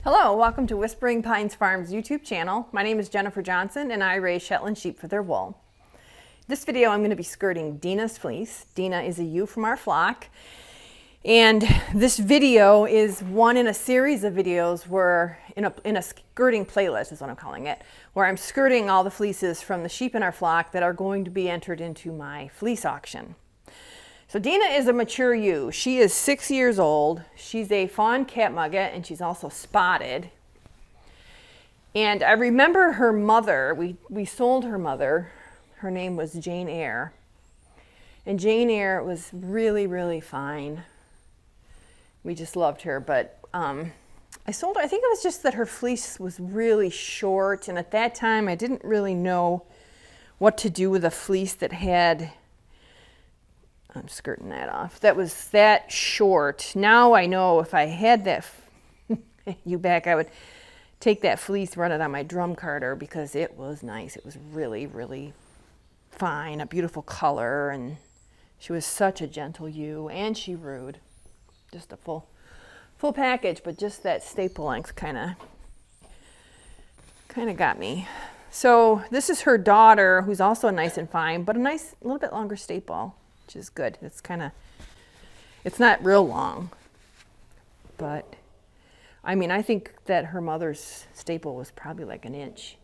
Hello, welcome to Whispering Pines Farm's YouTube channel. My name is Jennifer Johnson and I raise Shetland sheep for their wool. This video I'm going to be skirting Dina's fleece. Dina is a ewe from our flock. And this video is one in a series of videos where, in a skirting playlist is what I'm calling it, where I'm skirting all the fleeces from the sheep in our flock that are going to be entered into my fleece auction. So Dina is a mature ewe. She is 6 years old. She's a fawn catmugget and she's also spotted. And I remember her mother, we sold her mother. Her name was Jane Eyre. And Jane Eyre was really, really fine. We just loved her, but I sold her. I think it was just that her fleece was really short. And at that time, I didn't really know what to do with a fleece that had, I'm skirting that off, that was that short. Now I know if I had that ewe back, I would take that fleece, run it on my drum carter because it was nice. It was really, really fine, a beautiful color, and she was such a gentle ewe, and she Roo'd. Just a full package, but just that staple length kind of got me. So this is her daughter, who's also nice and fine, but a little bit longer staple, which is good. It's not real long, but I mean, I think that her mother's staple was probably like an inch.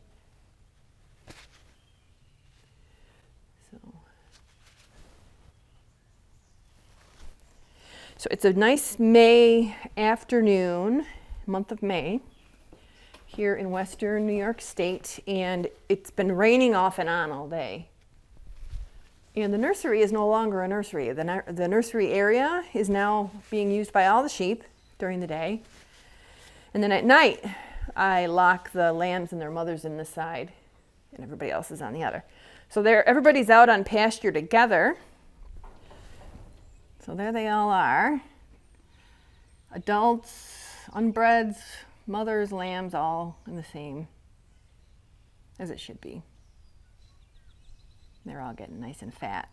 So it's a nice May afternoon, month of May, here in western New York State, and it's been raining off and on all day. And the nursery is no longer a nursery. The nursery area is now being used by all the sheep during the day. And then at night, I lock the lambs and their mothers in this side, and everybody else is on the other. So everybody's out on pasture together. So there they all are. Adults, unbreds, mothers, lambs, all in the same, as it should be. They're all getting nice and fat.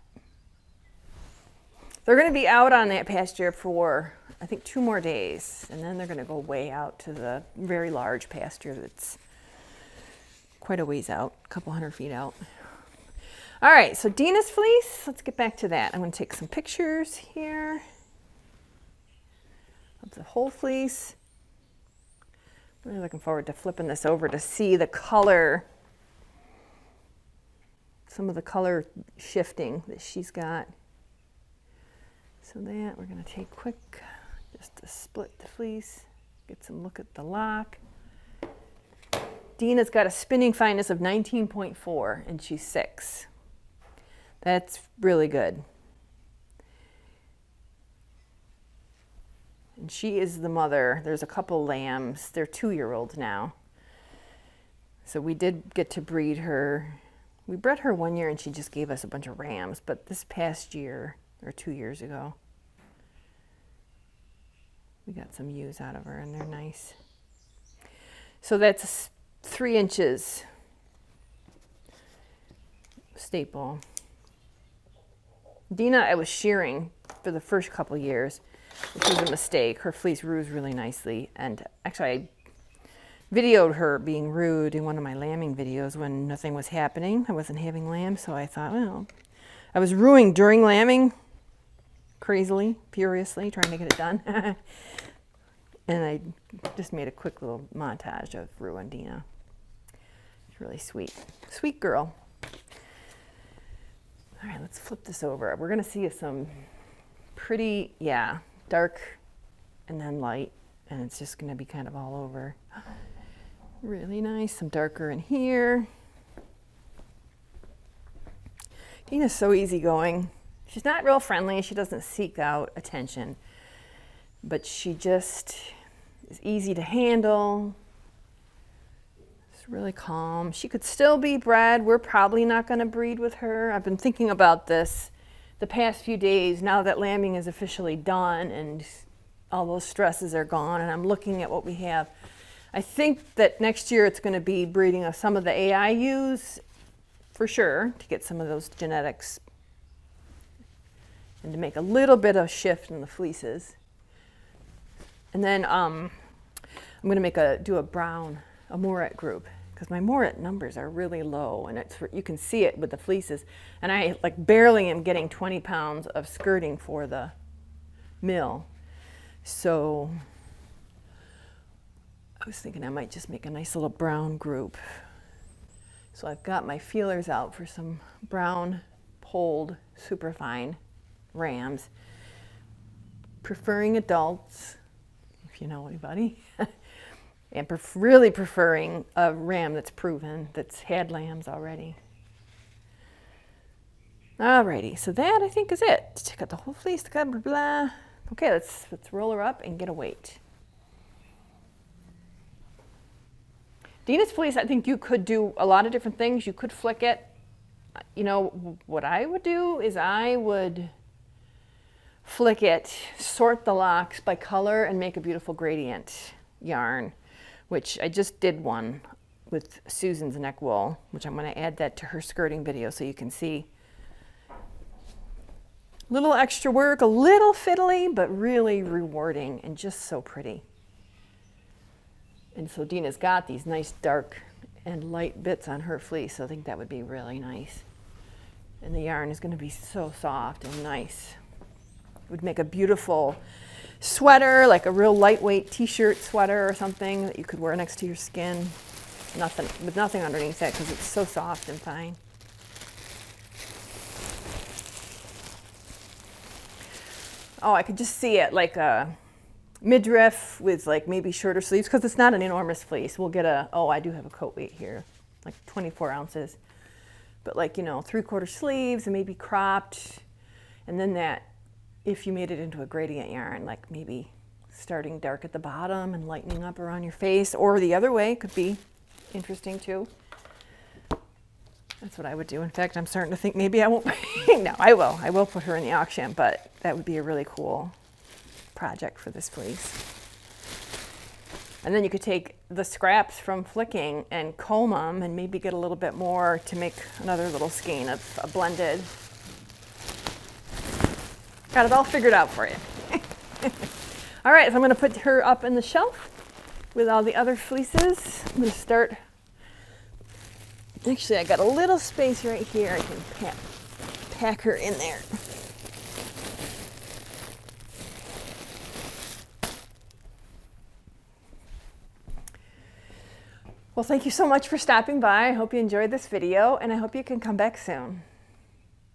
They're going to be out on that pasture for, I think, 2 more days. And then they're going to go way out to the very large pasture that's quite a ways out, a couple 100 feet out. All right, so Dina's fleece, let's get back to that. I'm going to take some pictures here of the whole fleece. I'm really looking forward to flipping this over to see the color, some of the color shifting that she's got. So that we're going to take quick, just to split the fleece, get some look at the lock. Dina's got a spinning fineness of 19.4 and she's 6. That's really good. And she is the mother. There's a couple lambs. They're 2-year-olds now. So we did get to breed her. We bred her 1 year and she just gave us a bunch of rams. But this past year, or 2 years ago, we got some ewes out of her and they're nice. So that's 3 inches staple. Dina, I was shearing for the first couple years, which was a mistake. Her fleece roos really nicely. And actually, I videoed her being Roo'd in one of my lambing videos when nothing was happening. I wasn't having lambs, so I thought, well, I was rooing during lambing, crazily, furiously, trying to get it done. And I just made a quick little montage of Roo and Dina. It's really sweet. Sweet girl. All right, let's flip this over. We're going to see some pretty, dark and then light, and it's just going to be kind of all over. Really nice. Some darker in here. Dina's so easygoing. She's not real friendly. She doesn't seek out attention, but she just is easy to handle. Really calm. She could still be bred. We're probably not going to breed with her. I've been thinking about this the past few days now that lambing is officially done and all those stresses are gone, and I'm looking at what we have. I think that next year it's going to be breeding of some of the AI ewes for sure to get some of those genetics and to make a little bit of shift in the fleeces. And then I'm going to do a moirette group, because my moirette numbers are really low, and you can see it with the fleeces. And I like barely am getting 20 pounds of skirting for the mill. So I was thinking I might just make a nice little brown group. So I've got my feelers out for some brown polled superfine rams, preferring adults, if you know anybody, and really preferring a ram that's proven, that's had lambs already. Alrighty, so that I think is it. Check out the whole fleece, blah, blah, blah. Okay, let's roll her up and get a weight. Dina's fleece, I think you could do a lot of different things. You could flick it. You know, what I would do is I would flick it, sort the locks by color, and make a beautiful gradient yarn, which I just did one with Susan's neck wool, which I'm going to add that to her skirting video so you can see. Little extra work, a little fiddly, but really rewarding and just so pretty. And so Dina's got these nice dark and light bits on her fleece, so I think that would be really nice. And the yarn is going to be so soft and nice. It would make a beautiful sweater, like a real lightweight t-shirt sweater or something that you could wear next to your skin. With nothing underneath it, because it's so soft and fine. Oh, I could just see it like a midriff with like maybe shorter sleeves, because it's not an enormous fleece. We'll get I do have a coat weight here, like 24 ounces. But like, you know, 3/4 sleeves and maybe cropped. And then that, if you made it into a gradient yarn, like maybe starting dark at the bottom and lightening up around your face, or the other way could be interesting too. That's what I would do. In fact, I'm starting to think maybe I won't. No, I will. I will put her in the auction, but that would be a really cool project for this fleece. And then you could take the scraps from flicking and comb them and maybe get a little bit more to make another little skein of a blended. Got it all figured out for you. All right, so I'm going to put her up in the shelf with all the other fleeces. I'm going to start. Actually, I got a little space right here. I can pack her in there. Well, thank you so much for stopping by. I hope you enjoyed this video, and I hope you can come back soon.